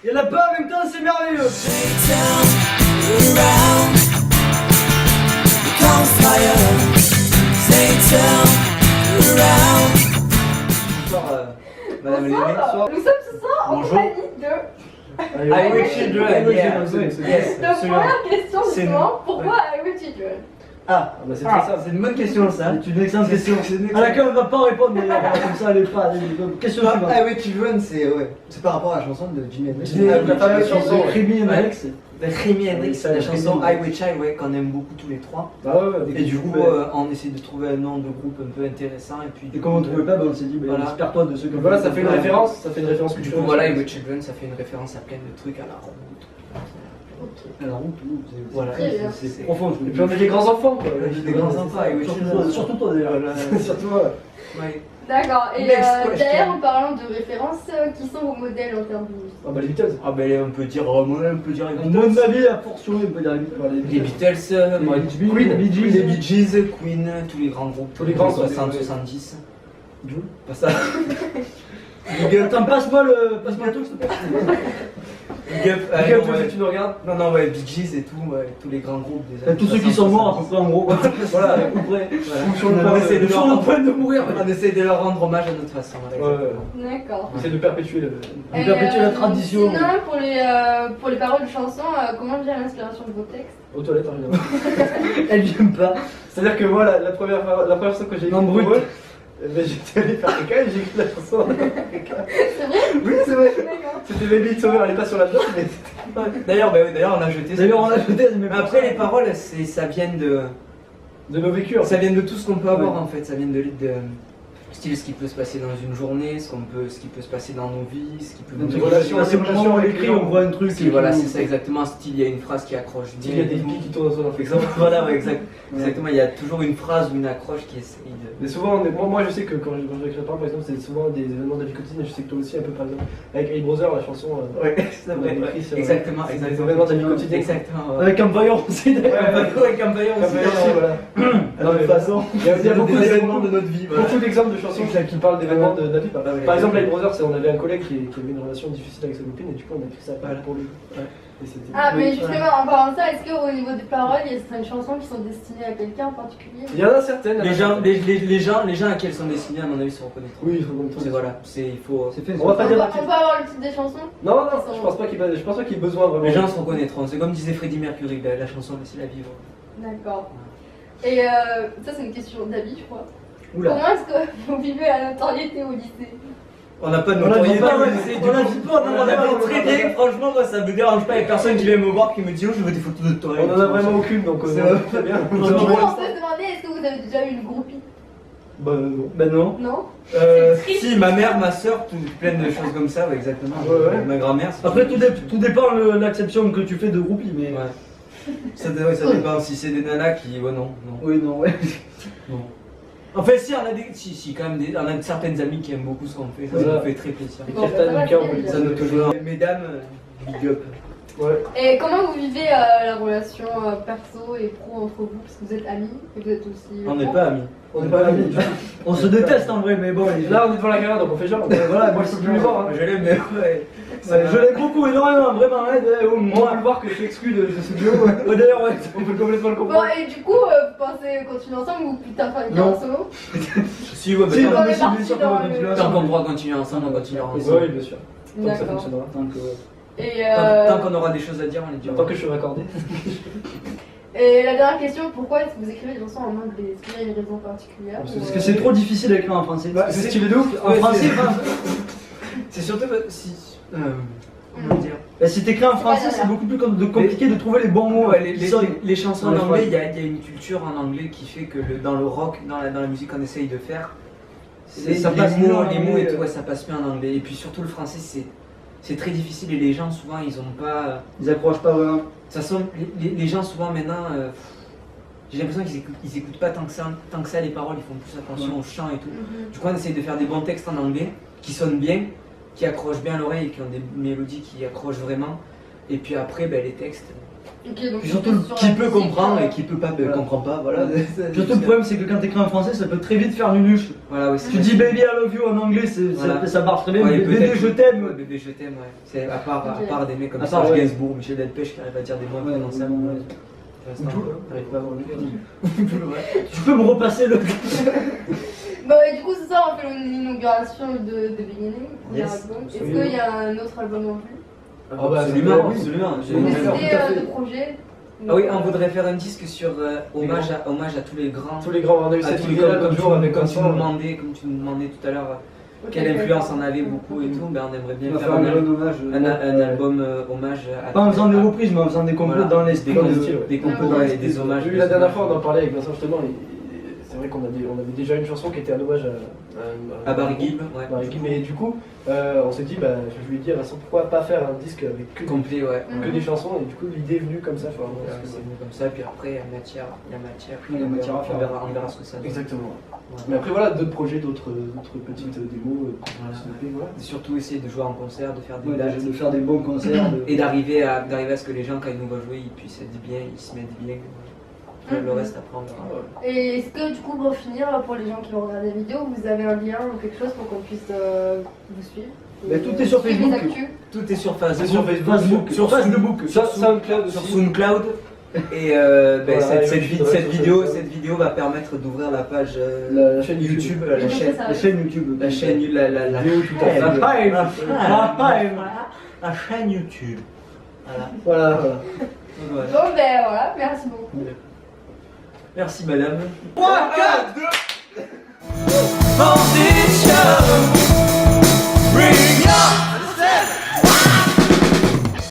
Il y en a pas en même temps, c'est merveilleux. Bonsoir, Madame Léné. Bonsoir. Nous sommes ce soir en Bonjour. compagnie de... Highway Children, yeah. Donc première question C'est justement, nous. pourquoi Highway Children? Ah, bah c'est très simple, c'est une bonne question ça. c'est une excellente question. C'est une À laquelle on va pas répondre d'ailleurs, comme ça elle est pas. Question suivante. Highway Children, c'est par rapport à la chanson de Jimi Hendrix. La fameuse chanson Jimi Hendrix. Jimi Hendrix, la chanson Highway Child, ouais, qu'on aime beaucoup tous les trois. Ah ouais, Et du coup, on essaie de trouver un nom de groupe un peu intéressant. Et puis, Et comme on trouvait pas, on s'est dit, Voilà. inspire-toi de ceux qui ont Voilà, fait ça fait une référence, du coup, voilà, Highway Children, ça fait une référence à plein de trucs à la route. À la route, Voilà, Très bien. c'est profond. Et puis on est des grands enfants quoi. des grands enfants, Highway Children. Surtout toi d'ailleurs. Surtout Ouais. D'accord, et Next question. d'ailleurs en parlant de références, qui sont vos modèles en termes de musique? Ah bah les Beatles. Ah ben on peut dire les Mon Beatles. avis, à fortiori, on peut dire Les Beatles, moi, Queen, les Bee Gees, Queen, tous les grands groupes. Tous les grands, 60, ouais. 70. D'où Pas ça. Attends, passe-moi le truc, s'il te plaît. Big up, Big up, non, ouais. tu nous regardes. Non, ouais, Bee Gees et tout, ouais, tous les grands groupes des années Tous ceux qui 60, sont morts à peu 70. près en gros. Voilà, à peu près. Voilà. Sur le point de mourir. On essaie de leur rendre hommage à notre façon. Voilà, Ouais, exactement. D'accord. Essaye de perpétuer le. On perpétue la tradition. Sinon, pour les paroles de chansons, comment vient l'inspiration de vos textes? Aux toilettes en général. Elle vient pas. C'est-à-dire que moi, la première fois que j'ai écrit Non, pour brut. eux, j'étais allé faire caca et j'ai écrit la chanson. C'est vrai? Oui, c'est vrai. D'accord. C'était Baby It's Over, elle est pas sur la note, mais D'ailleurs, on a jeté ça. D'ailleurs, on l'a jeté, mais Mais après, les paroles, ça vient de. de nos vécus. Ça vient de tout ce qu'on peut avoir en fait, ça vient de style ce qui peut se passer dans une journée, ce qui peut se passer dans nos vies, ce qui peut Dans nous une relation, c'est le moment où on écrit, on voit un truc. Si, voilà, c'est ça exactement, style il y a une phrase qui accroche bien. Il y a des hippies qui tournent dans son enfant. Voilà, ouais, exactement, il y a toujours une phrase ou une accroche qui essaye de. Mais souvent, moi je sais que quand j'écris par exemple, c'est souvent des événements de la vie quotidienne, et je sais que toi aussi un peu par exemple. Avec Hey Brother, la chanson. Ouais, c'est vrai, on a écrit sur- exactement, des exactement. événements de la vie quotidienne. Exactement, ouais. Avec un vaillant aussi d'ailleurs. Avec un vaillant aussi. Merci, voilà. De toute façon. Il y a beaucoup d'événements de notre vie, voilà. beaucoup d'exemples de chansons qui parlent d'événements de la vie. Ah ouais. Par exemple, Hey Brother, on avait un collègue qui avait une relation difficile avec sa copine et du coup on a écrit ça Voilà. pour lui. Et c'était- Ah, mais Oui. justement, en parlant de ça, est-ce qu'au niveau des paroles, il y a certaines chansons qui sont destinées à quelqu'un en particulier? Il y en a certaines. Les gens à qui elles sont destinées, à mon avis, se reconnaîtront. Oui, il faut comme C'est voilà, il faut. C'est fait. On va pas On dire peut, la on peut avoir le titre des chansons? Non, je pense pas qu'il y ait besoin vraiment. Les gens se reconnaîtront. C'est comme disait Freddie Mercury, la chanson Laissez-la vivre. D'accord. Et ça, c'est une question d'avis, je crois. Oula. Comment est-ce que vous vivez la notoriété au lycée? On n'a pas de On l'a dit notoriété, pas, ouais, c'est on l'a dit pas, on a fait très bien. Franchement, moi ça me dérange pas. Il y a personne qui vient me voir qui me dit oh, je veux des photos de toi. On en a vraiment aucune donc C'est très bien. Du coup, on peut se demander, est-ce que vous avez déjà eu une groupie? Bah non. Ben non. Non? Si, ma mère, ma soeur, plein de choses comme ça, ouais, exactement. Ouais. Ma grand-mère. c'est- Après, tout dépend de l'acception que tu fais de groupie, mais. Ouais. Ça dépend si c'est des nanas qui. Ouais, non. Oui, non, ouais. Non. Enfin, si, quand même, on a certaines amies qui aiment beaucoup ce qu'on fait. Ça Voilà. nous fait très plaisir. Et Bon, Kirtan, ça va, Lucas, c'est on peut le bien. Ça nous toujours. Mesdames, big up. Ouais. Et comment vous vivez la relation perso et pro entre vous? Parce que vous êtes amis et vous êtes aussi. On n'est pas amis. On n'est pas amis. du tout. On se déteste en vrai, mais bon. Là on est devant la caméra donc on fait genre. Voilà, Moi je peux plus le voir. Je l'aime, mais ouais. Je l'aime beaucoup, énormément, vraiment. On Moi, peut le voir que je suis exclu de ce duo. ouais, d'ailleurs, ouais. On peut complètement le Bon, comprendre. et du coup, vous pensez continuer ensemble ou plus tard faire une carrière Non. solo? Si, ouais, Si, bah, non, on mais est c'est parti bien sûr dans qu'on va le- continuer tant qu'on ensemble. pourra continuer ensemble, on continuera Oui, ensemble. bien sûr. Tant que ça D'accord. fonctionnera. Et, Tant qu'on aura des choses à dire, on les dira. Tant que je suis raccordé. et la dernière question, pourquoi est-ce que vous écrivez des chansons en anglais? Est-ce qu'il y a une raison particulière? Parce ou, que c'est trop difficile à écrire en français. Bah, c'est stylé de ouf. En français, enfin, C'est surtout si. Comment dire si t'écris en français, c'est beaucoup plus compliqué de trouver les bons mots. Ouais, qui sonnent. les chansons dans en les anglais, phrases. il y a une culture en anglais qui fait que dans le rock, dans la musique qu'on essaye de faire, Ça les passe mieux en mots et anglais, tout, ouais, ça passe mieux en anglais. Et puis surtout le français, c'est très difficile et les gens souvent ils ont pas. Ils accrochent pas vraiment. De toute façon, les gens souvent maintenant, j'ai l'impression qu'ils écoutent pas tant que ça les paroles, ils font plus attention au chant et tout. Mhm. Du coup, on essaye de faire des bons textes en anglais qui sonnent bien, qui accrochent bien à l'oreille et qui ont des mélodies qui accrochent vraiment. Et puis après, ben, les textes. Ok, donc Puis surtout, sur qui la peut musique, comprendre et qui peut pas, Voilà. comprend pas, voilà. Ouais. Surtout le problème c'est que quand t'écris en français ça peut très vite faire nunuche. Voilà, ouais, Tu dis baby I love you en anglais Voilà. ça marche très bien, Ouais, mais bébé peut-être- je t'aime. Ouais, bébé, je t'aime, ouais. C'est à part des mecs comme À part, Serge ouais. Gainsbourg, Michel Delpech qui arrive à dire des mots Ouais, prononçables. ouais. Pour l'instant, j'arrive pas à voir le Tu peux me repasser le. Bah, et du coup, c'est ça, on fait l'inauguration de Beginning, premier Yes, album. Est-ce absolument. qu'il y a un autre album en vue? Ah bah, absolument, oui. absolument. J'ai- Des Oui, idées tout à fait. de projets? Ah oui, on voudrait faire un disque sur hommage à tous les grands. Tous les grands, on a eu À cette tous les idée-là comme l'autre jour avec comme tu Vincent. nous demandais tout à l'heure Ok, quelle ok. influence on avait beaucoup et tout, ben on aimerait bien On va faire faire un un hommage. album hommage à Pas en faisant des reprises, mais en faisant des compos Voilà. dans l'esprit. Des de- style, ouais. des compos Ouais, dans des hommages. Oui, la dernière fois on en parlait avec Vincent justement, et c'est vrai qu'on avait déjà une chanson qui était un hommage À Barry Gibb, ouais. Barry Gibb, mais du coup, on s'est dit, bah, je lui ai dit à Vincent, pourquoi pas faire un disque avec Complet, ouais. Mhm. que des chansons, et du coup l'idée est venue comme ça. Enfin, Donc, parce que c'est venu comme ça, et puis après, il y a matière. Il y a matière à faire. On verra ce que ça donne. Exactement. Voilà. Mais après voilà, d'autres projets, d'autres petites démos, Voilà. voilà. Et surtout essayer de jouer en concert, de faire des Ouais, dates. de faire des bons concerts. Et d'arriver à ce que les gens, quand ils nous voient jouer, ils puissent être bien, ils se mettent bien. Après, le reste, après, on verra. Et est-ce que du coup, pour finir, pour les gens qui vont regarder la vidéo, vous avez un lien ou quelque chose pour qu'on puisse vous suivre? Mais tout est sur Suivre les Facebook. actus. Tout est sur Facebook. Sur Facebook. Sur Facebook. Sur SoundCloud sur aussi. SoundCloud. Et Voilà, cette vidéo va permettre d'ouvrir la page La chaîne YouTube, Et la donc, chaîne, ça, La chaîne YouTube. la chaîne, la Vidéo tout à fait. la page, La la chaîne YouTube. Voilà. Voilà. Voilà. Bon, ben voilà, merci beaucoup. Merci madame. One, 4, 2. Position.